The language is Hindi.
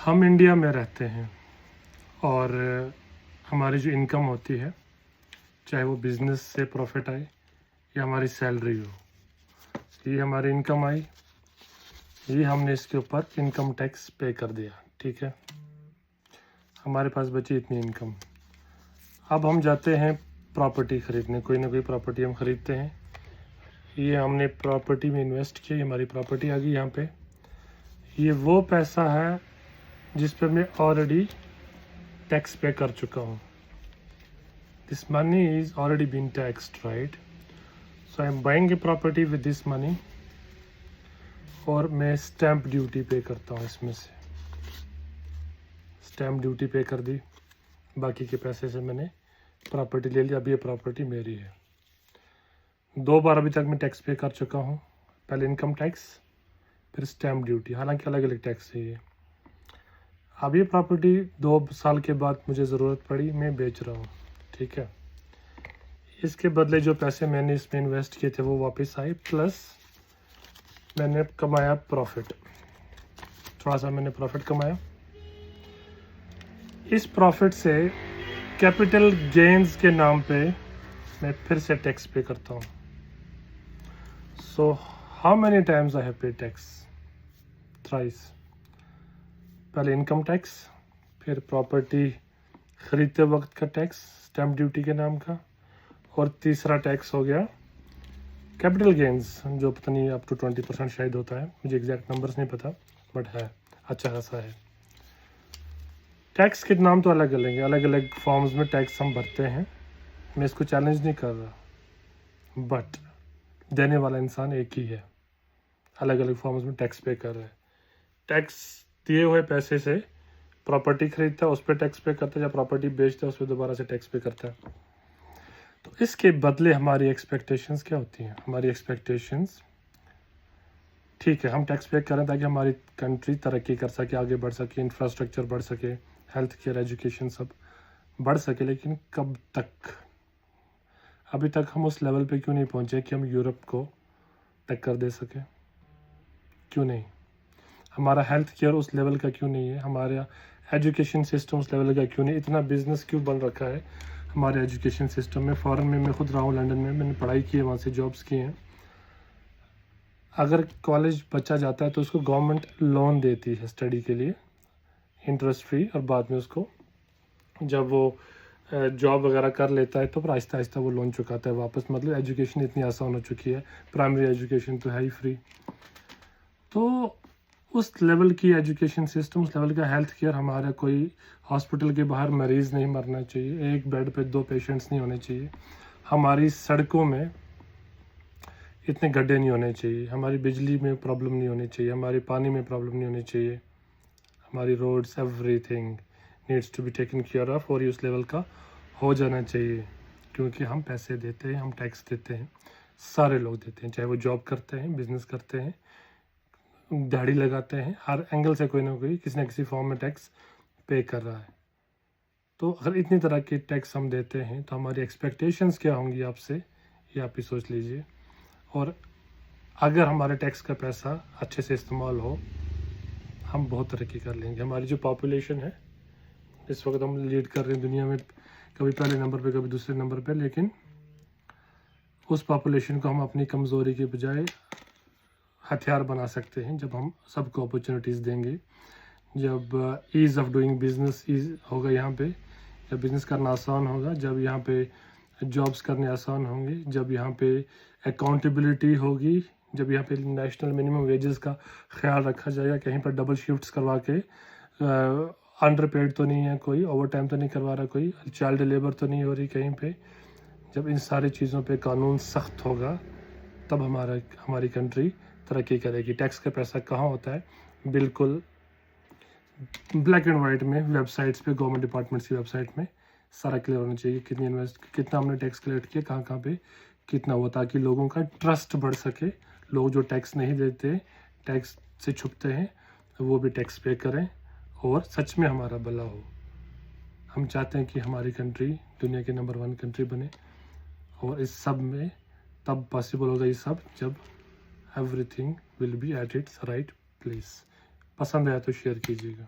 हम इंडिया में रहते हैं और हमारी जो इनकम होती है, चाहे वो बिज़नेस से प्रॉफिट आए या हमारी सैलरी हो, ये हमारी इनकम आई, ये हमने इसके ऊपर इनकम टैक्स पे कर दिया। ठीक है, हमारे पास बची इतनी इनकम। अब हम जाते हैं प्रॉपर्टी ख़रीदने, कोई ना कोई प्रॉपर्टी हम ख़रीदते हैं। ये हमने प्रॉपर्टी में इन्वेस्ट किया, हमारी प्रॉपर्टी आ गई यहाँ पे। ये वो पैसा है जिस पे मैं ऑलरेडी टैक्स पे कर चुका हूँ। This money is already been taxed, right? So I am buying a property with this money और मैं स्टैम्प ड्यूटी पे करता हूँ। इसमें से स्टैम्प ड्यूटी पे कर दी, बाकी के पैसे से मैंने प्रॉपर्टी ले लिया। अब ये प्रॉपर्टी मेरी है। 2 बार अभी तक मैं टैक्स पे कर चुका हूँ, पहले इनकम टैक्स, फिर स्टैम्प ड्यूटी। हालांकि अलग अलग टैक्स है ये। अब ये प्रॉपर्टी 2 साल के बाद मुझे ज़रूरत पड़ी, मैं बेच रहा हूँ। ठीक है, इसके बदले जो पैसे मैंने इसमें इन्वेस्ट किए थे वो वापस आए, प्लस मैंने कमाया प्रॉफिट, थोड़ा सा मैंने प्रॉफिट कमाया। इस प्रॉफिट से कैपिटल गेन्स के नाम पे मैं फिर से टैक्स पे करता हूँ। So how many times I have paid tax? Thrice. पहले इनकम टैक्स, फिर प्रॉपर्टी ख़रीदते वक्त का टैक्स स्टैम्प ड्यूटी के नाम का, और तीसरा टैक्स हो गया कैपिटल गेन्स, जो पता नहीं अप टू 20% शायद होता है, मुझे एग्जैक्ट नंबर्स नहीं पता, बट है अच्छा खासा है। टैक्स के नाम तो अलग अलग हैं, अलग अलग फॉर्म्स में टैक्स हम भरते हैं। मैं इसको चैलेंज नहीं कर रहा, बट देने वाला इंसान एक ही है, अलग अलग फॉर्म्स में टैक्स पे कर रहा है। टैक्स दिए हुए पैसे से प्रॉपर्टी खरीदता है, उस पर टैक्स पे करता है, या प्रॉपर्टी बेचता है उस पर दोबारा से टैक्स पे करता है। तो इसके बदले हमारी एक्सपेक्टेशंस क्या होती हैं? हमारी एक्सपेक्टेशंस, ठीक है, हम टैक्स पे करें ताकि हमारी कंट्री तरक्की कर सके, आगे बढ़ सके, इंफ्रास्ट्रक्चर बढ़ सके, हेल्थ केयर, एजुकेशन सब बढ़ सके। लेकिन कब तक? अभी तक हम उस लेवल पे क्यों नहीं पहुँचे कि हम यूरोप को टक्कर दे सके? क्यों नहीं? हमारा हेल्थ केयर उस लेवल का क्यों नहीं है? हमारा एजुकेशन सिस्टम उस लेवल का क्यों नहीं? इतना बिजनेस क्यों बन रखा है हमारे एजुकेशन सिस्टम में? फ़ॉरेन में मैं खुद रहा हूँ, लंदन में, मैंने पढ़ाई की है, वहाँ से जॉब्स किए हैं। अगर कॉलेज बच्चा जाता है तो उसको गवर्नमेंट लोन देती है स्टडी के लिए, इंटरेस्ट फ्री, और बाद में उसको जब वो जॉब वगैरह कर लेता है तो फिर आहिस्ता आहिस्ता वो लोन चुकाता है वापस। मतलब एजुकेशन इतनी आसान हो चुकी है, प्राइमरी एजुकेशन तो है ही फ्री। तो उस लेवल की एजुकेशन सिस्टम, उस लेवल का हेल्थ केयर, हमारा कोई हॉस्पिटल के बाहर मरीज़ नहीं मरना चाहिए, एक बेड पे 2 पेशेंट्स नहीं होने चाहिए, हमारी सड़कों में इतने गड्ढे नहीं होने चाहिए, हमारी बिजली में प्रॉब्लम नहीं होनी चाहिए, हमारी पानी में प्रॉब्लम नहीं होनी चाहिए, हमारी roads, everything needs to be taken care of, और ये उस लेवल का हो जाना चाहिए। क्योंकि हम पैसे देते हैं, हम टैक्स देते हैं, सारे लोग देते हैं, चाहे वो जॉब करते हैं, बिजनेस करते हैं, दिहाड़ी लगाते हैं, हर एंगल से कोई ना कोई किसी न किसी फॉर्म में टैक्स पे कर रहा है। तो अगर इतनी तरह के टैक्स हम देते हैं तो हमारी एक्सपेक्टेशंस क्या होंगी आपसे, ये आप ही सोच लीजिए। और अगर हमारे टैक्स का पैसा अच्छे से इस्तेमाल हो, हम बहुत तरक्की कर लेंगे। हमारी जो पॉपुलेशन है इस वक्त, हम लीड कर रहे हैं दुनिया में, कभी पहले नंबर पे, कभी दूसरे नंबर पे, लेकिन उस पॉपुलेशन को हम अपनी कमज़ोरी के बजाय हथियार बना सकते हैं जब हम सबको अपॉर्चुनिटीज़ देंगे, जब ease of doing business ease होगा यहाँ पे, जब बिज़नेस करना आसान होगा, जब यहाँ पे जॉब्स करने आसान होंगे, जब यहाँ पे अकाउंटेबिलिटी होगी, जब यहाँ पे नेशनल मिनिमम वेजेस का ख्याल रखा जाएगा, कहीं पर डबल शिफ्ट्स करवा के अंडर पेड तो नहीं है कोई, ओवर टाइम तो नहीं करवा रहा कोई, चाइल्ड लेबर तो नहीं हो रही कहीं पे। जब इन सारी चीज़ों पे कानून सख्त होगा तब हमारी कंट्री तरक्की करेगी। टैक्स का पैसा कहाँ होता है? बिल्कुल ब्लैक एंड वाइट में वेबसाइट्स पे, गवर्नमेंट डिपार्टमेंट्स की वेबसाइट में सारा क्लियर होना चाहिए, कितना हमने टैक्स कलेक्ट किया, कहाँ पे कितना हुआ, ताकि लोगों का ट्रस्ट बढ़ सके। लोग जो टैक्स नहीं देते, टैक्स से छुपते हैं, वो भी टैक्स पे करें और सच में हमारा भला हो। हम चाहते हैं कि हमारी कंट्री दुनिया के नंबर 1 कंट्री बने, और इस सब में तब पॉसिबल होगा ये सब जब everything will be at its right place. पसंद आया तो शेयर कीजिएगा।